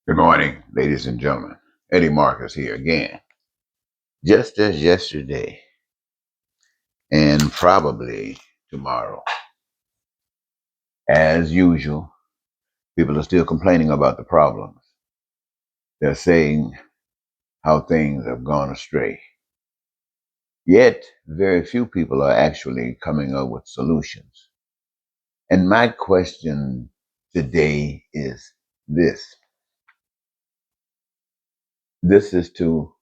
Good morning, ladies and gentlemen. Eddie Marcus here again. Just as yesterday and probably tomorrow. As usual, people are still complaining about the problems. They're saying how things have gone astray. Yet, very few people are actually coming up with solutions. And my question today is this. This is to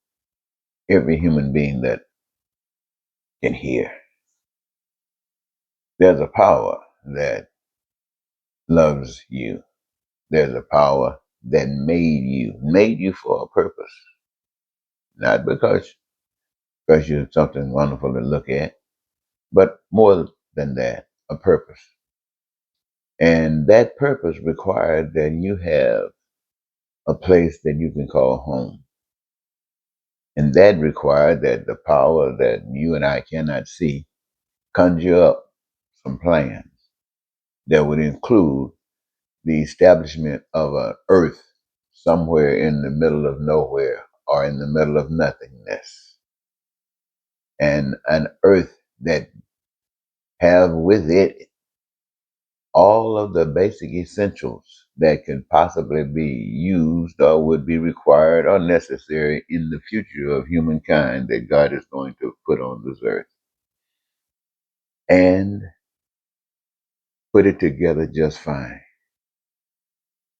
every human being that can hear. There's a power that loves you. There's a power that made you for a purpose, not because you're something wonderful to look at, but more than that, a purpose. And that purpose required that you have a place that you can call home. And that required that the power that you and I cannot see conjure up some plans that would include the establishment of an earth somewhere in the middle of nowhere or in the middle of nothingness, and an earth that have with it all of the basic essentials that can possibly be used or would be required or necessary in the future of humankind that God is going to put on this earth, and put it together just fine.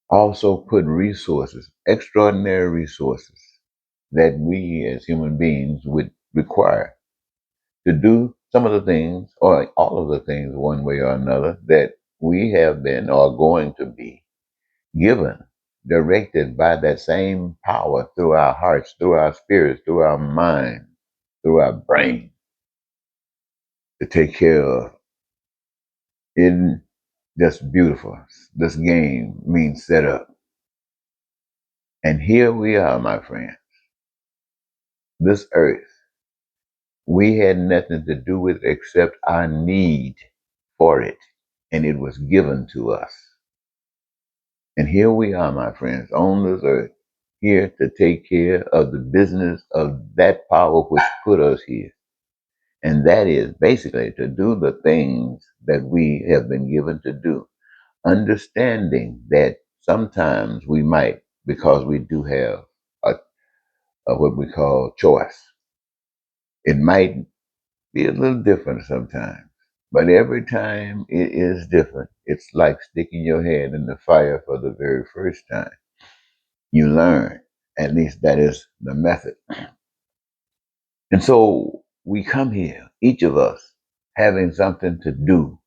Also put resources, extraordinary resources that we as human beings would require to do some of the things or all of the things one way or another that we have been or going to be given, directed by that same power through our hearts, through our spirits, through our mind, through our brain to take care of. Isn't just beautiful? This game means set up. And here we are, my friend. This earth, we had nothing to do with it except our need for it, and it was given to us. And here we are, my friends, on this earth, here to take care of the business of that power which put us here. And that is basically to do the things that we have been given to do, understanding that sometimes we might, because we do have what we call choice, it might be a little different sometimes. But every time it is different. It's like sticking your head in the fire for the very first time. You learn. At least that is the method. And so we come here, each of us, having something to do,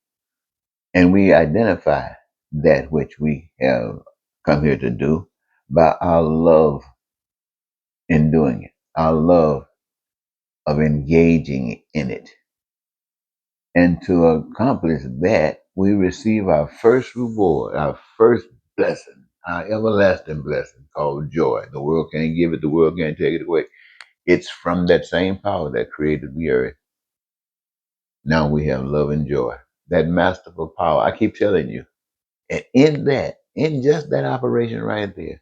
and we identify that which we have come here to do by our love in doing it, our love of engaging in it. And to accomplish that, we receive our first reward, our first blessing, our everlasting blessing called joy. The world can't give it, the world can't take it away. It's from that same power that created the earth. Now we have love and joy. That masterful power. I keep telling you. And in that, in just that operation right there,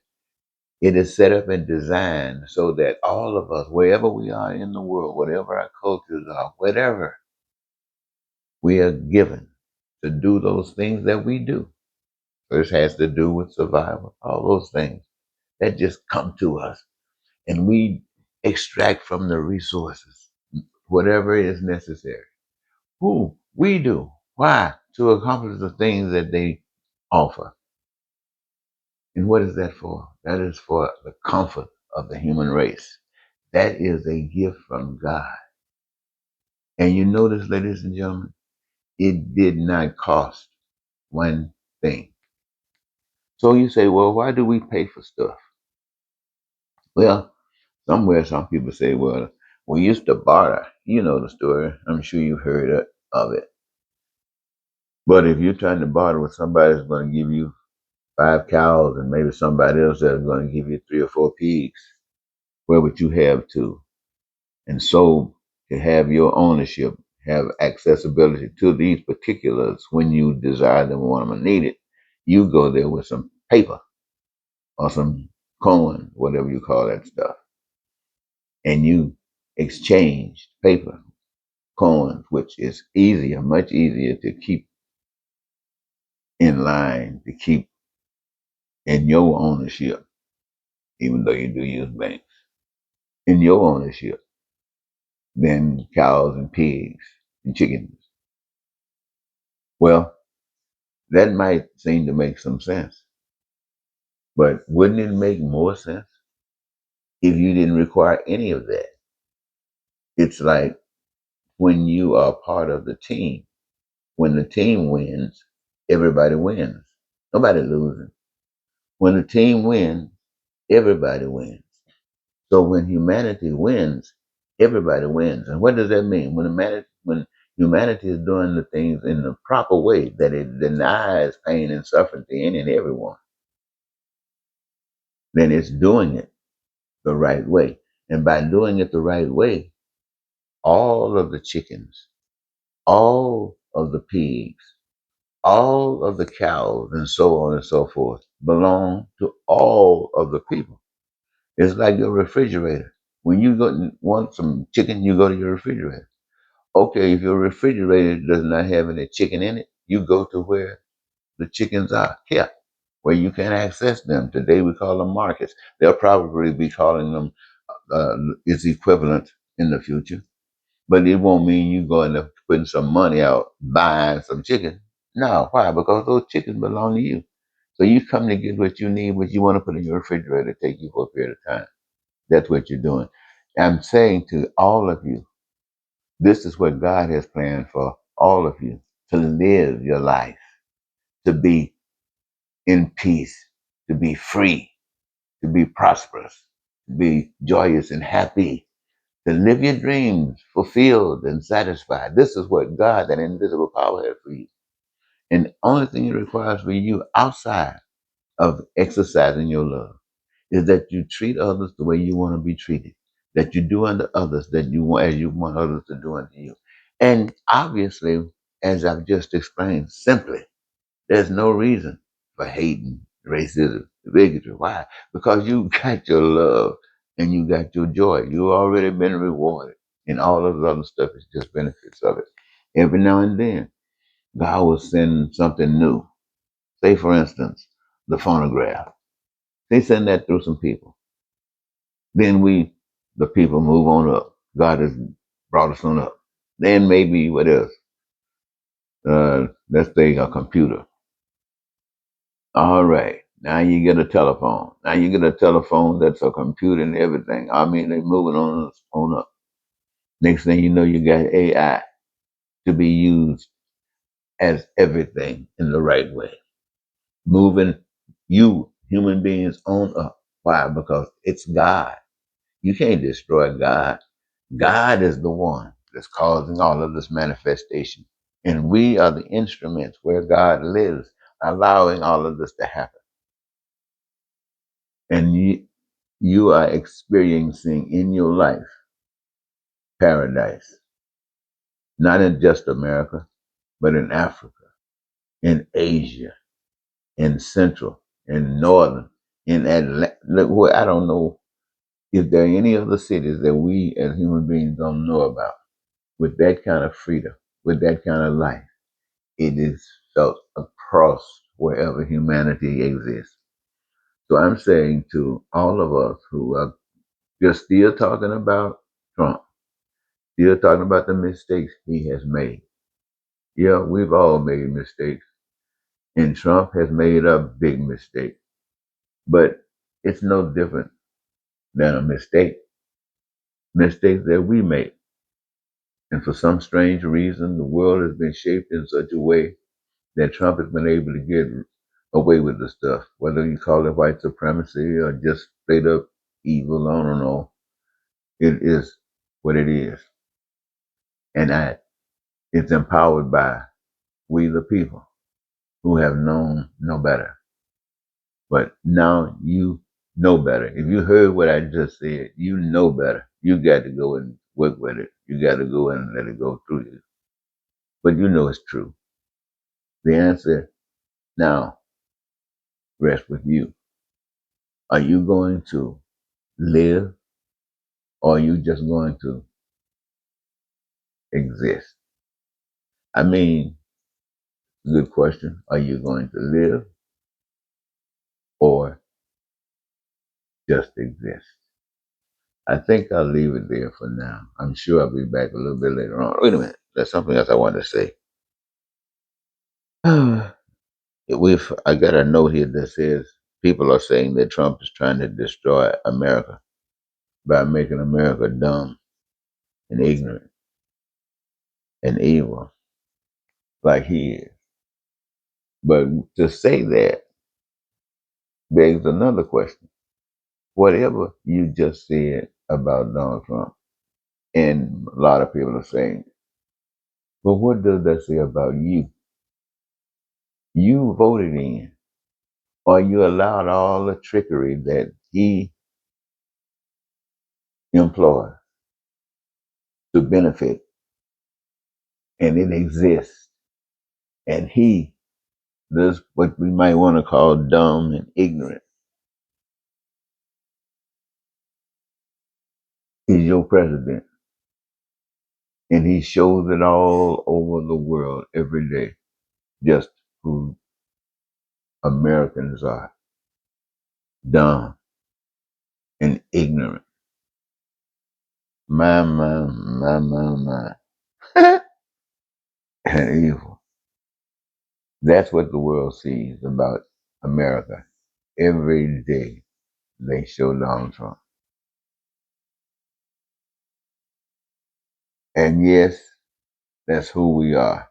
it is set up and designed so that all of us, wherever we are in the world, whatever our cultures are, whatever, we are given to do those things that we do. First has to do with survival, all those things that just come to us. And we extract from the resources whatever is necessary. Who? We do. Why? To accomplish the things that they offer. And what is that for? That is for the comfort of the human race. That is a gift from God. And you notice, ladies and gentlemen, it did not cost one thing. So you say, well, why do we pay for stuff? Well, somewhere some people say, well, we used to barter. You know the story. I'm sure you've heard of it. But if you're trying to barter with somebody that's going to give you 5 cows and maybe somebody else that's going to give you 3 or 4 pigs, where would you have to? And so to have your ownership, have accessibility to these particulars when you desire them, want them, or need it, you go there with some paper or some coin, whatever you call that stuff, and you exchange paper coins, which is easier, much easier to keep in line, to keep in your ownership, even though you do use banks, in your ownership than cows and pigs and chickens. Well, that might seem to make some sense, but wouldn't it make more sense if you didn't require any of that? It's like when you are part of the team. When the team wins, everybody wins. Nobody loses. When the team wins, everybody wins. So when humanity wins, everybody wins. And what does that mean? When humanity is doing the things in the proper way, that it denies pain and suffering to any and everyone, then it's doing it the right way. And by doing it the right way, all of the chickens, all of the pigs, all of the cows, and so on and so forth, belong to all of the people. It's like your refrigerator. When you want some chicken, you go to your refrigerator. Okay, if your refrigerator does not have any chicken in it, you go to where the chickens are kept, where you can access them. Today we call them markets. They'll probably be calling them its equivalent in the future. But it won't mean you going to putting some money out buying some chicken. No, why? Because those chickens belong to you. So you come to get what you need, what you want to put in your refrigerator to take you for a period of time. That's what you're doing. I'm saying to all of you, this is what God has planned for all of you to live your life, to be in peace, to be free, to be prosperous, to be joyous and happy, to live your dreams fulfilled and satisfied. This is what God, that invisible power, has for you. And the only thing it requires for you outside of exercising your love is that you treat others the way you want to be treated, that you do unto others that you want as you want others to do unto you. And obviously, as I've just explained, simply, there's no reason for hating, racism, bigotry. Why? Because you got your love and you got your joy. You already been rewarded. And all of the other stuff is just benefits of it. Every now and then, God will send something new. Say, for instance, the phonograph. They send that through some people. Then we, the people, move on up. God has brought us on up. Then maybe what else? Let's say a computer. All right. Now you get a telephone. Now you get a telephone that's a computer and everything. I mean, they're moving on up. Next thing you know, you got AI to be used as everything in the right way. Moving you, human beings, on up. Why? Because it's God. You can't destroy God. God is the one that's causing all of this manifestation. And we are the instruments where God lives, allowing all of this to happen. And you are experiencing in your life paradise, not in just America, but in Africa, in Asia, in Central, in Northern, in Atlanta. Look, I don't know if there are any other cities that we as human beings don't know about with that kind of freedom, with that kind of life. It is felt across wherever humanity exists. So I'm saying to all of us who are just still talking about Trump, still talking about the mistakes he has made. Yeah, we've all made mistakes, and Trump has made a big mistake, but it's no different than a mistake. Mistakes that we make. And for some strange reason, the world has been shaped in such a way that Trump has been able to get away with the stuff, whether you call it white supremacy or just straight up evil. I don't know. It is what it is. And it's empowered by we the people who have known no better. But now you know better. If you heard what I just said, you know better. You got to go and work with it. You got to go and let it go through you. But you know it's true. The answer now rests with you. Are you going to live or are you just going to exist? I mean, good question. Are you going to live or just exist? I think I'll leave it there for now. I'm sure I'll be back a little bit later on. Wait a minute. There's something else I wanted to say. I got a note here that says people are saying that Trump is trying to destroy America by making America dumb and ignorant and evil like he is. But to say that begs another question. Whatever you just said about Donald Trump, and a lot of people are saying, but what does that say about you? You voted in, or you allowed all the trickery that he employs to benefit, and it exists. And he, this what we might want to call dumb and ignorant, is your president. And he shows it all over the world every day, just who Americans are, dumb and ignorant. My, and evil. That's what the world sees about America. Every day they show Donald Trump. And yes, that's who we are.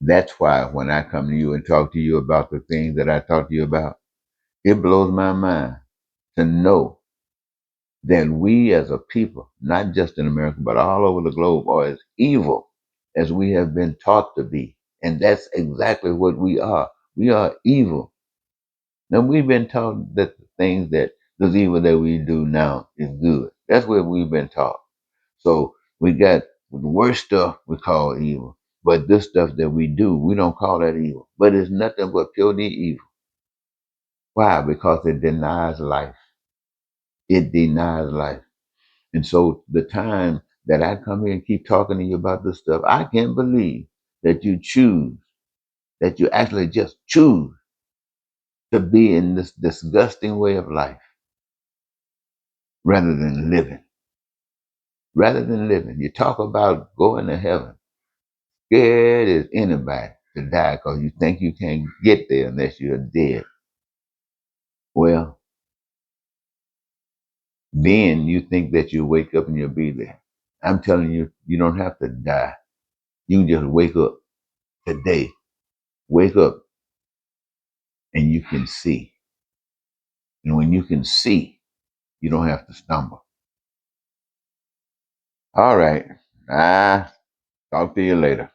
That's why when I come to you and talk to you about the things that I talk to you about, it blows my mind to know that we as a people, not just in America, but all over the globe, are as evil as we have been taught to be. And that's exactly what we are. We are evil. Now, we've been taught that the things that the evil that we do now is good. That's what we've been taught. So we got the worst stuff we call evil. But this stuff that we do, we don't call that evil. But it's nothing but purely evil. Why? Because it denies life. It denies life. And so the time that I come here and keep talking to you about this stuff, I can't believe that you choose, that you actually just choose to be in this disgusting way of life rather than living. Rather than living. You talk about going to heaven. Scared as anybody to die because you think you can't get there unless you're dead. Well, then you think that you wake up and you'll be there. I'm telling you, you don't have to die. You can just wake up today. Wake up and you can see. And when you can see, you don't have to stumble. All right. Talk to you later.